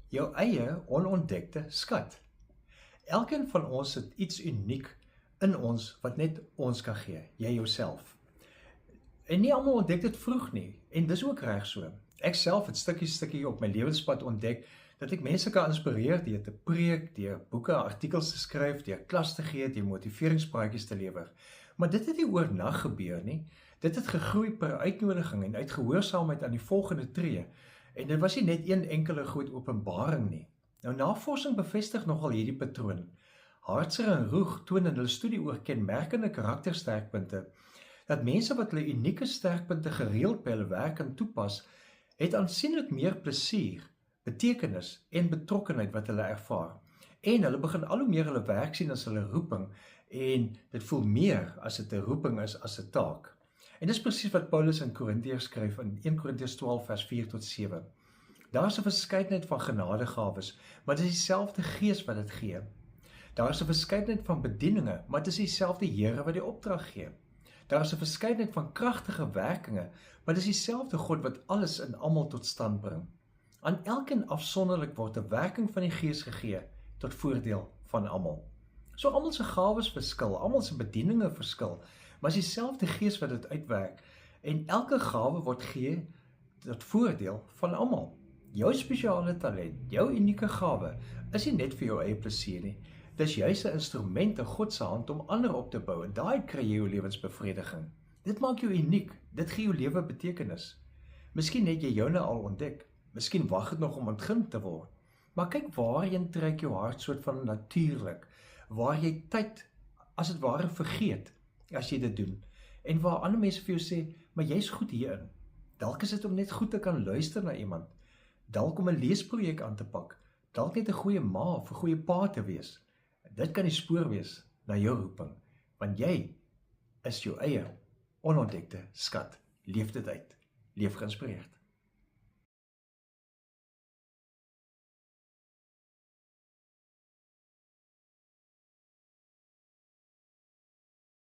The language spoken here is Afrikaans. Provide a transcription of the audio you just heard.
Jou eie onontdekte skat. Elkeen van ons het iets uniek in ons wat net ons kan gee, jy jouself. En nie almal ontdek dit vroeg nie, en dis ook reg so. Ek self het stukkie op my lewenspad ontdek dat ek mense kan inspireer deur te preek, deur boeke, artikels te skryf, deur klas te gee, deur motiveringspraatjies te lewer. Maar dit het nie oornag gebeur nie. Dit het gegroei per uitnodiging en uit gehoorsaamheid aan die volgende tree. En dit was nie net een enkele groot openbaring nie. Nou, navorsing bevestig nogal hierdie patroon. Hartzer en Roeg toon in hulle studie oor kenmerkende karaktersterkpunte dat mense wat hulle unieke sterkpunte gereeld by hulle werk kan toepas, het aansienlik meer plesier, betekenis en betrokkenheid wat hulle ervaar. En hulle begin al hoe meer hulle werk sien as hulle roeping en dit voel meer as dit 'n roeping is as 'n taak. En dis presies wat Paulus in Korintiërs skryf in 1 Korintiërs 12 vers 4 tot 7. Daar is 'n verskeidenheid van genadegawes, maar dit is dieselfde Gees wat dit gee. Daar is 'n verskeidenheid van bedieninge, maar dit is dieselfde Here wat die opdrag gee. Daar is 'n verskeidenheid van kragtige werkinge, maar dit is dieselfde God wat alles in almal tot stand bring. Aan elkeen afsonderlik word 'n werking van die Gees gegee tot voordeel van almal. So almal se gawes verskil, almal se bedieninge verskil, maar is dieselfde Gees wat dit uitwerk en elke gawe word gegee tot voordeel van almal. Jou spesiale talent, jou unieke gawe is nie net vir jou eie plesier nie. Dis juis 'n instrument in God se hand om ander op te bou en daai kry jy jou lewensbevrediging. Dit maak jou uniek, dit gee jou lewe betekenis. Miskien het jy joune al ontdek, miskien wag dit nog om ontgin te word. Maar kyk waarheen trek jou hart soort van natuurlik, waar jy tyd as dit ware vergeet as jy dit doen. En waar ander mense vir jou sê, maar jy's goed hierin. Dalk is dit om net goed te kan luister na iemand. Dalk om 'n leesprojek aan te pak, dalk net 'n goeie ma of 'n goeie pa te wees. Dit kan die spoor wees na jou roeping, want jy is jou eie onontdekte skat. Leef dit uit. Leef geïnspireerd.